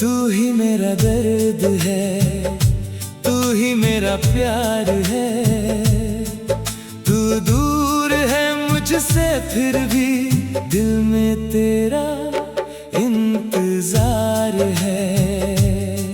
तू ही मेरा दर्द है, तू ही मेरा प्यार है। तू दूर है मुझसे फिर भी दिल में तेरा इंतजार है।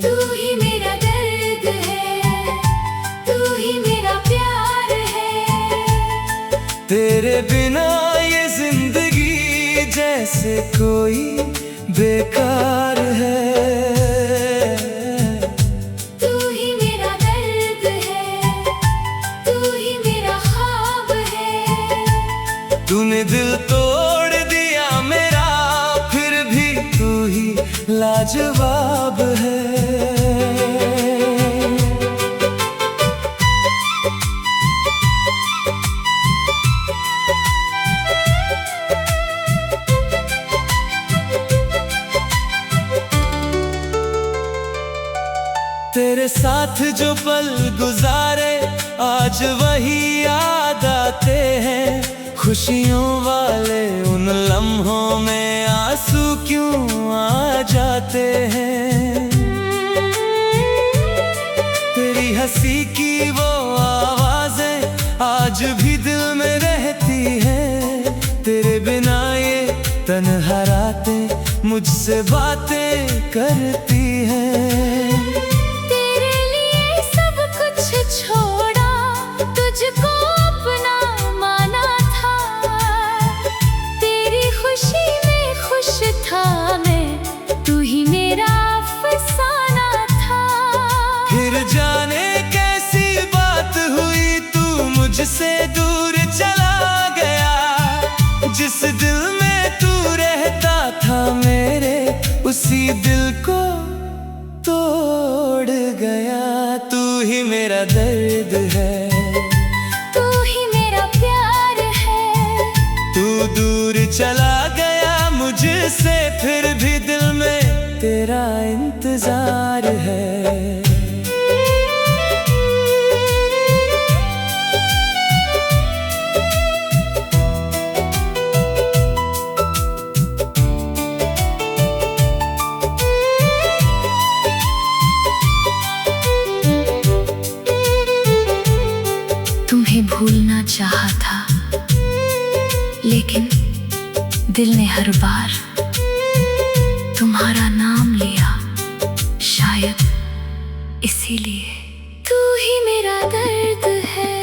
तू ही मेरा दर्द है, तू ही मेरा प्यार है। तेरे बिना ये जिंदगी जैसे कोई बेकार है। तू ही मेरा दर्द है, तू ही मेरा ख्वाब है। तूने दिल तोड़ दिया मेरा, फिर भी तू ही लाजवाब है। तेरे साथ जो पल गुजारे आज वही याद आते हैं। खुशियों वाले उन लम्हों में आंसू क्यों आ जाते हैं। तेरी हंसी की वो आवाजें आज भी दिल में रहती हैं। तेरे बिना ये तन्हा रातें मुझसे बातें करती हैं। छोड़ा तुझको अपना माना था, तेरी खुशी में खुश था मैं, तू ही मेरा अफसाना था। फिर जाने कैसी बात हुई तू मुझसे दूर चला गया। जिस दिल में तू रहता था मेरे, उसी दिल को तोड़ गया। तू ही मेरा दर्द है, तू ही मेरा प्यार है। तू दूर चला गया मुझसे, फिर भी दिल में तेरा इंतजार है। तुम्हें भूलना चाहा था, लेकिन दिल ने हर बार तुम्हारा नाम लिया, शायद इसीलिए। तू ही मेरा दर्द है।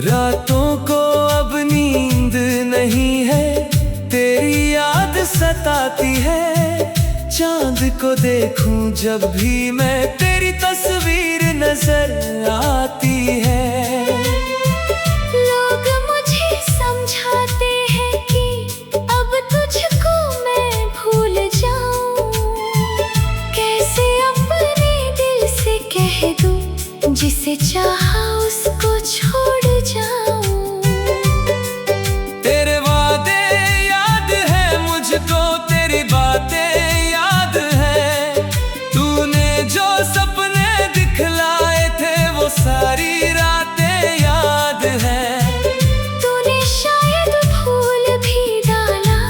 रातों को अब नींद नहीं है, तेरी याद सताती है। चांद को देखूं जब भी मैं, तेरी तस्वीर नजर आती है। लोग मुझे समझाते हैं कि अब तुझको मैं भूल जाऊं। कैसे अपने दिल से कह दूं, जिसे चाहा उसको छोड़ जाऊं। तेरे वादे याद है मुझको, तेरी बातें याद है। तूने जो सपने दिखलाए थे वो सारी रातें याद है। तूने शायद भूल भी डाला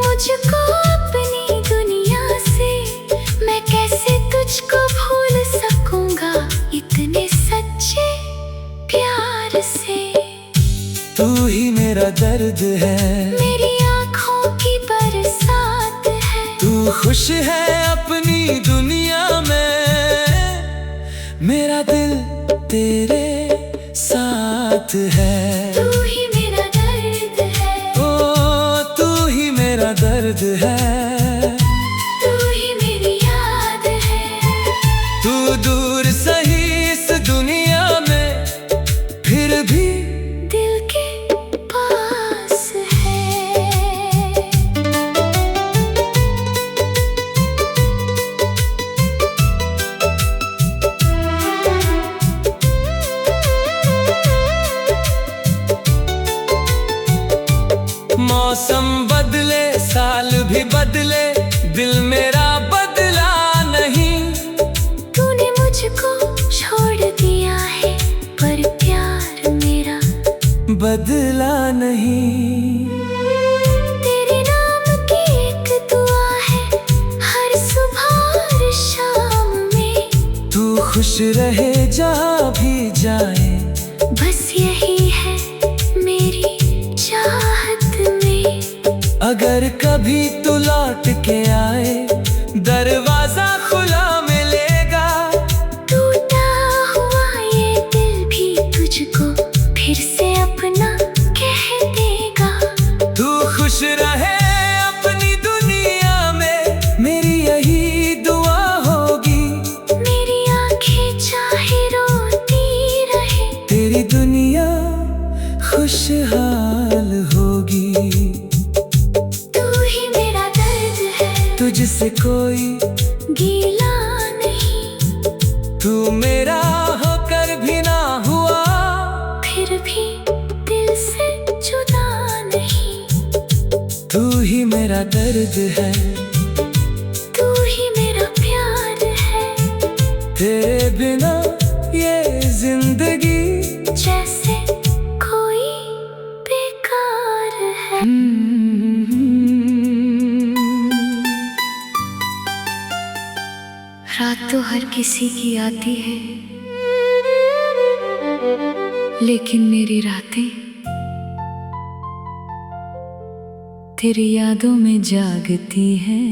मुझको अपनी दुनिया से। मैं कैसे तुझको भूल सकूंगा इतने सच्चे प्यार से। तू ही मेरा दर्द है, मेरी आँखों की बरसात है। तू खुश है अपनी दुनिया में, मेरा दिल तेरे साथ है। तू ही मेरा दर्द है, ओ तू ही मेरा दर्द है। तू ही मेरी याद है। तू दूर सही इस दुनिया में, फिर भी दिल के पास है। मौसम बदले साल भी बदले, दिल मेरा बदला नहीं। तूने मुझको छोड़ दिया है, पर प्यार मेरा बदला नहीं। तेरे नाम की एक दुआ रहे जहाँ भी जाए, बस यही है मेरी चाहत में। अगर कभी तू लौट के आए, दरवाजा खुला मिलेगा। टूटा हुआ ये दिल भी तुझको फिर से अपना कह देगा। तू खुश रहे अपनी दुनिया में, मेरी यही दुआ होगी। मेरी आंखें चाहे रोती रहे, तेरी दुनिया खुशहाल होगी। तू ही मेरा दर्द है, तुझसे कोई गीला नहीं। तू मेरा होकर भी ना हुआ, फिर भी दिल से जुदा नहीं। तू ही मेरा दर्द है, तू ही मेरा प्यार है। तेरे बिना ये जिंदगी जैसे कोई बेकार है। रात तो हर किसी की आती है, लेकिन मेरी रातें तेरी यादों में जागती हैं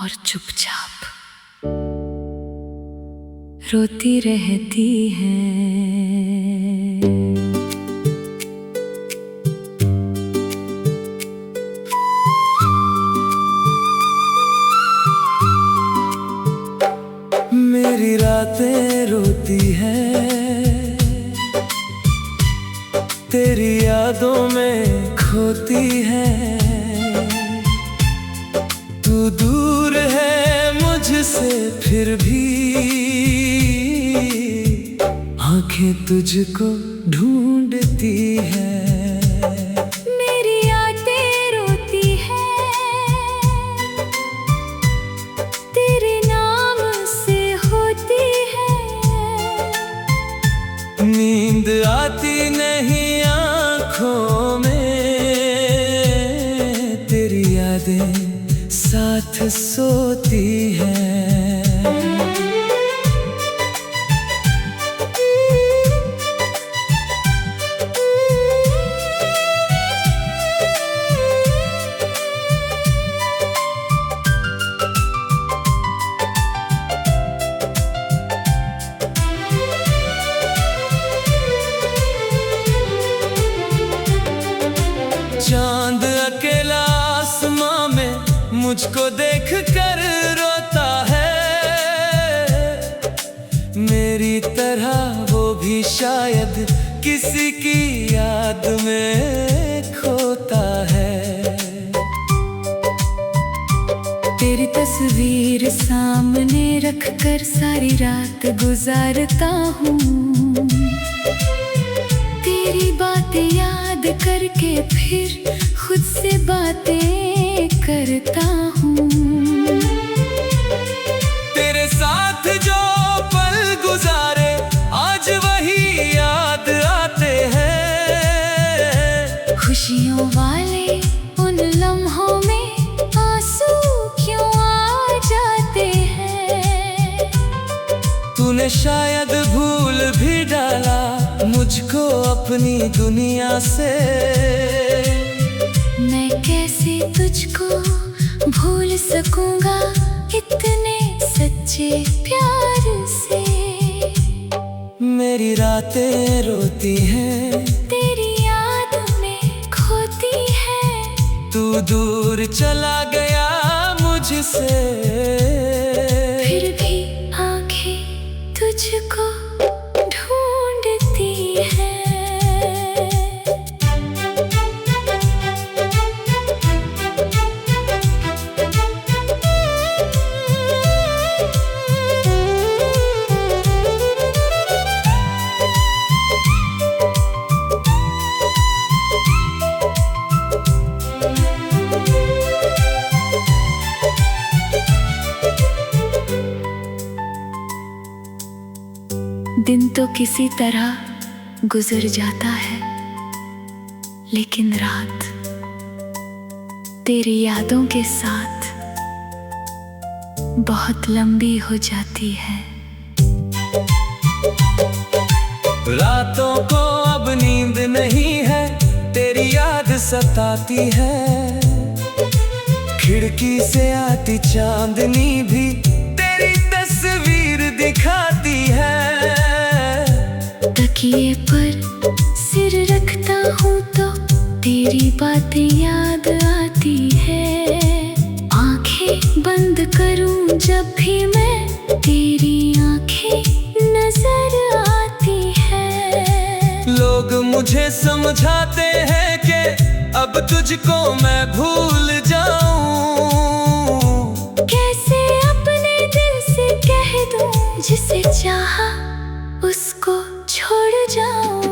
और चुपचाप रोती रहती हैं। मेरी रातें रोती हैं, तेरी यादों में खोती है। तू दूर है मुझसे फिर भी, आंखें तुझको ढूंढती है। मेरी यादें रोती हैं, तेरे नाम से होती है। नींद आती नहीं आँखों में, तेरी यादें साथ सोती हैं। चांद अकेला आसमां में मुझको देख कर रोता है। मेरी तरह वो भी शायद किसी की याद में खोता है। तेरी तस्वीर सामने रख कर सारी रात गुजारता हूँ। तेरी बातें याद करके फिर खुद से बातें करता हूँ। तेरे साथ जो पल गुजारे आज वही याद आते हैं। खुशियों वाले उन लम्हों में आंसू क्यों आ जाते हैं। तूने शायद भूल भी डाला मुझको अपनी दुनिया से। मैं कैसे तुझको भूल सकूंगा इतने सच्चे प्यार से। मेरी रातें रोती हैं, तेरी याद में खोती है। तू दूर चला गया मुझसे, फिर भी आंखें तुझको ढूंढती हैं। दिन तो किसी तरह गुजर जाता है, लेकिन रात तेरी यादों के साथ बहुत लंबी हो जाती है। रातों को अब नींद नहीं है, तेरी याद सताती है। खिड़की से आती चांदनी भी तेरी तस्वीर दिखाती है। तकिए पर सिर रखता हूँ तो तेरी बातें याद आती है। आंखें बंद करूँ जब भी मैं, तेरी आंखें नजर आती है। लोग मुझे समझाते हैं कि अब तुझको मैं भूल जाऊं। कैसे अपने दिल से कह दूं, जिसे चाहा उसको छोड़ जाऊं।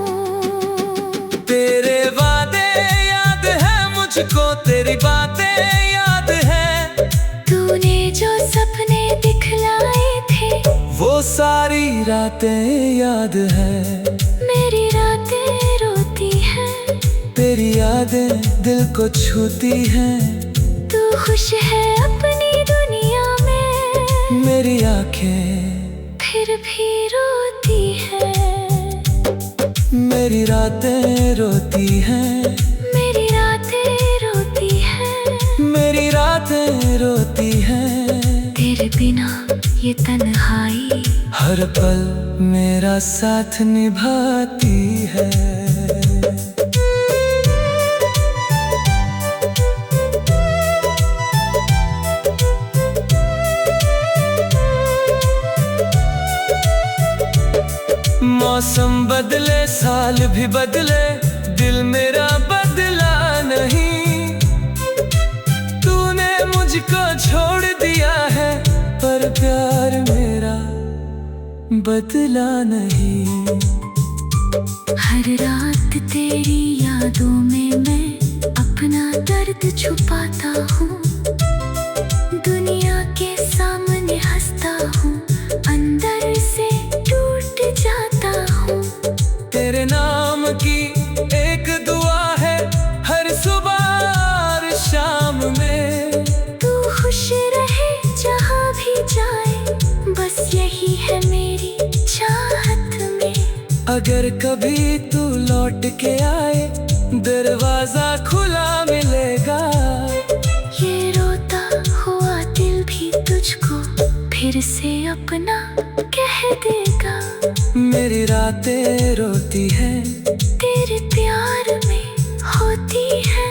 तेरे वादे याद है मुझको, तेरी बातें याद है। तूने जो सपने दिखलाए थे, वो सारी रातें याद है। मेरी रातें रोती हैं, तेरी यादें दिल को छूती हैं। तू खुश है अपनी दुनिया में, मेरी आंखें फिर भी रोती है। मेरी रातें रोती हैं, मेरी रातें रोती हैं, मेरी रातें रोती हैं। तेरे बिना ये तन्हाई हर पल मेरा साथ निभाती है। मौसम बदले, साल भी बदले, दिल मेरा बदला नहीं। तूने मुझको छोड़ दिया है, पर प्यार मेरा बदला नहीं। हर रात तेरी यादों में मैं अपना दर्द छुपाता हूँ। दुनिया के सामने हंसता हूँ, अंदर से टूट जाता हूँ। तेरे नाम की एक दुआ है हर सुबह और शाम में। तू खुश रहे जहाँ भी जाए, बस यही है मेरी चाहत में। अगर कभी तू लौट के आए, दरवाजा खुला मिलेगा। ये रोता हुआ दिल भी तुझको फिर से अपना कह देगा। मेरी रातें रोती हैं, तेरे प्यार में होती है।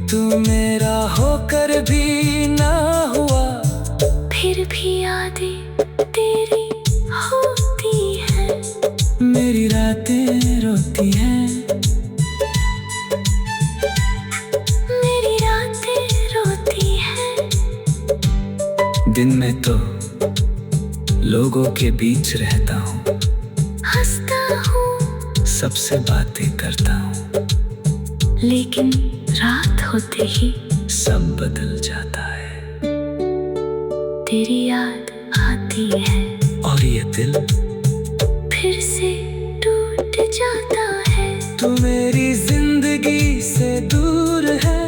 तू मेरा होकर भी ना हुआ, फिर भी यादें तेरी होती है। मेरी रातें रोती हैं, मेरी रातें रोती हैं। दिन में तो लोगों के बीच रहता हूँ, हंसता हूँ, सबसे बातें करता हूँ। लेकिन रात होते ही सब बदल जाता है। तेरी याद आती है, और ये दिल फिर से टूट जाता है। तू मेरी जिंदगी से दूर है,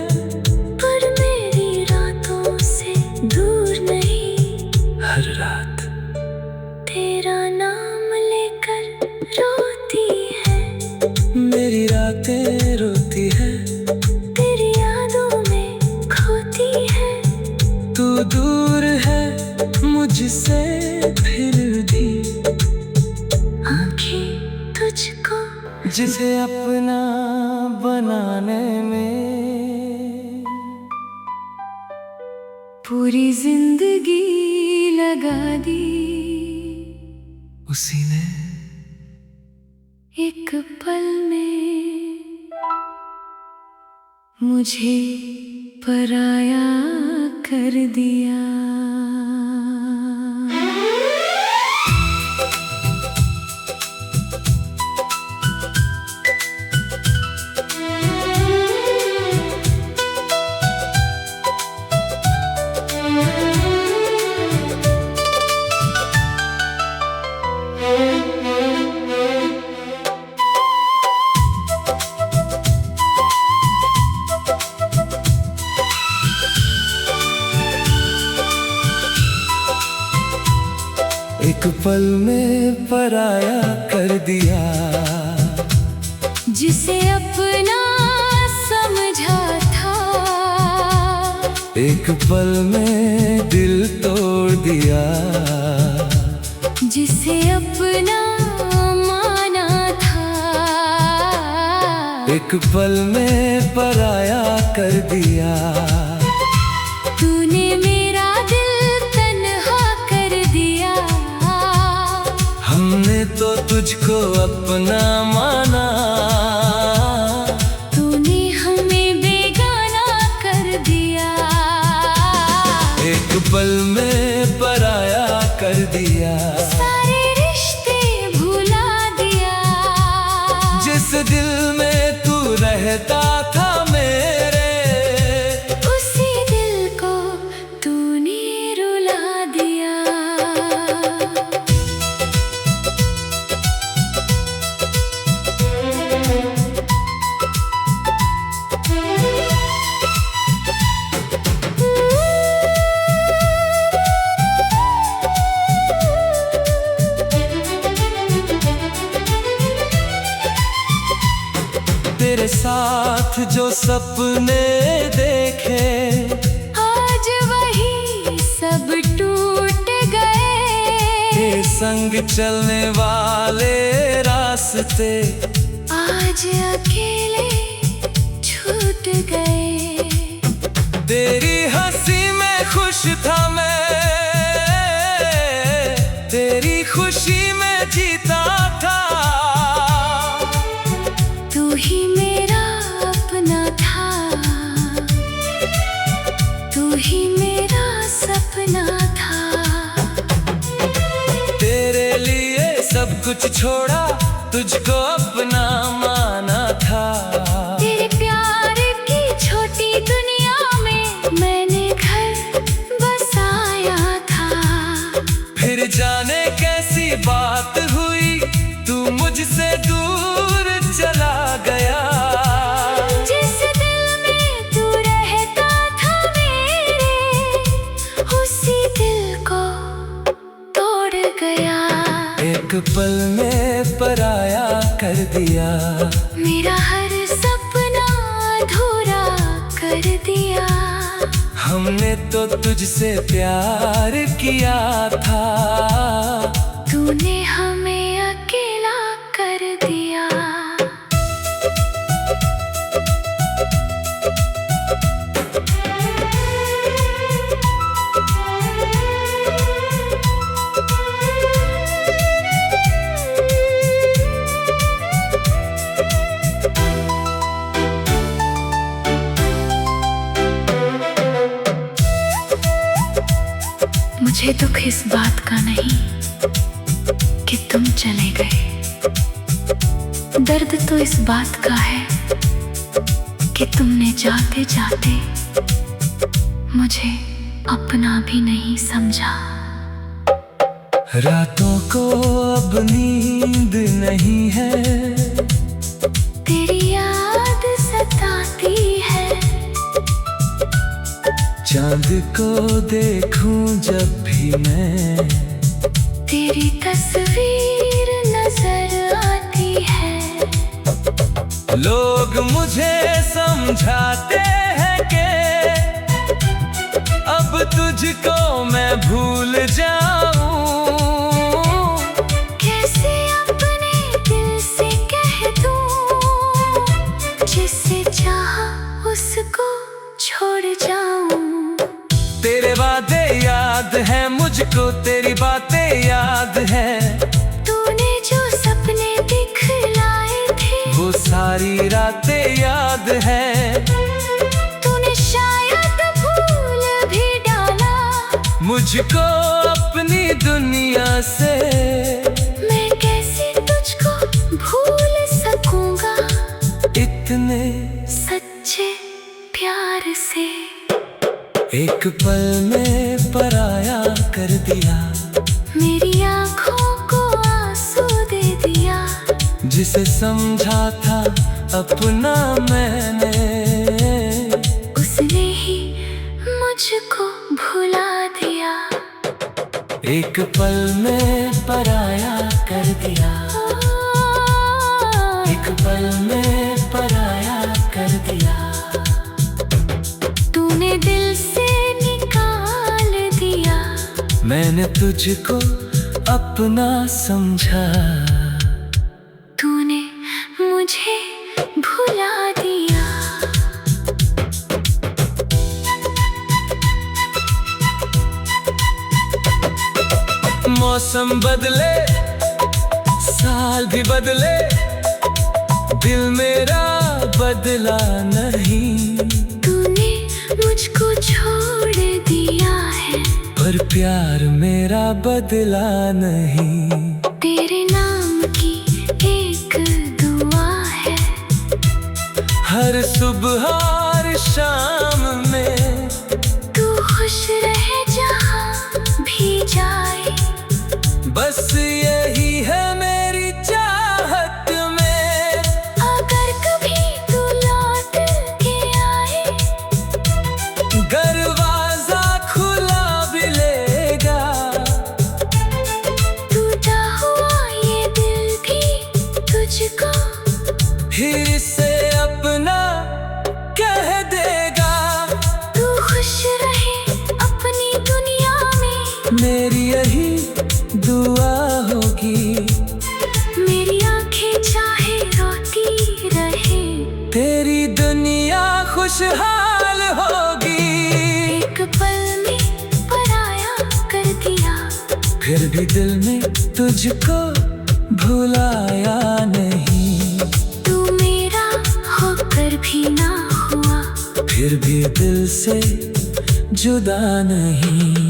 पर मेरी रातों से दूर नहीं। हर रात तेरा नाम लेकर रोती है। मेरी रातें रोती है। तेरी यादों में खोती है। तू दूर है मुझसे फिर भी, आंखें तुझको जिसे अपना बनाने में पूरी जिंदगी लगा दी। उसी ने एक पल में मुझे पराया कर दिया। एक पल में पराया कर दिया, जिसे अपना समझा था, एक पल में दिल तोड़ दिया, जिसे अपना माना था, एक पल में पराया कर दिया। तूने मेरा दिल तन्हा कर दिया, हमने तो तुझको अपना माना, तूने हमें बेगाना कर दिया, एक पल में पराया कर दिया। सारे रिश्ते भुला दिया, जिस दिल में तू रहता था मेरे, उसी दिल को तूने रुला दिया। तेरे साथ जो सपने देखे, आज वही सब टूट गए, तेरे संग चलने वाले रास्ते, आज अकेले छूट गए। तेरी हंसी में खुश था मैं, तेरी खुशी में जीता था, तू ही मेरा अपना था, तू ही मेरा सपना था। तेरे लिए सब कुछ छोड़ा, तुझको अपना माना था। तेरे प्यार की छोटी दुनिया में मैंने घर बसाया था, फिर जाने कैसी बात हुई, तू मुझसे दूर चला गया। जिस दिल में तू रहता था मेरे, उसी दिल को तोड़ गया, एक पल में पराया कर दिया, मेरा हर सपना अधूरा कर दिया। हमने तो तुझसे प्यार किया था, तूने हमें अकेला कर दिया। मुझे दुख इस बात का नहीं कि तुम चले गए, दर्द तो इस बात का है कि तुमने जाते जाते मुझे अपना भी नहीं समझा। रातों को अब नींद नहीं है, तेरी याद सताती है, चांद को देखूं जब भी मैं, तेरी तस्वीर नजर आती है। लोग मुझे समझाते हैं कि अब तुझको मैं भूल जाऊं, कैसे अपने दिल से कह दूं, जिसे चाहा उसको छोड़ जाऊं। तेरे वादे याद हैं मुझको, तेरी बातें याद हैं, तूने जो सपने दिखलाए थे, वो सारी रातें याद हैं। तूने शायद भूल भी डाला मुझको अपनी दुनिया से, मैं कैसे तुझको भूल सकूंगा इतने सच्चे प्यार से। एक पल में पराया कर दिया, मेरी आँखों को आंसू दे दिया, जिसे समझा था अपना मैंने, उसने ही मुझको भुला दिया। एक पल में पराया कर दिया, एक पल में पराया कर दिया। तूने दिल से निकाल दिया, मैंने तुझको अपना समझा, तूने मुझे भुला दिया। मौसम बदले, साल भी बदले, दिल मेरा बदला नहीं। तूने मुझको छोड़ दिया है, पर प्यार मेरा बदला नहीं। तेरे नाम की एक दुआ है, हर सुबह हर शाम में तू खुश रहे जहाँ भी जाए। बस यही है मेरी चाहत में, अगर कभी तू लौट के आए, दरवाजा खुला भी लेगा। टूटा हुआ ये दिल भी तुझको फिर से अपना कह देगा। तू खुश रहे अपनी दुनिया में, मेरी यही दुआ होगी। मेरी आंखें चाहे रोती रहे, तेरी दुनिया खुशहाल होगी। एक पल में पराया कर दिया, फिर भी दिल में तुझको भुलाया नहीं। तू मेरा होकर भी ना हुआ, फिर भी दिल से जुदा नहीं।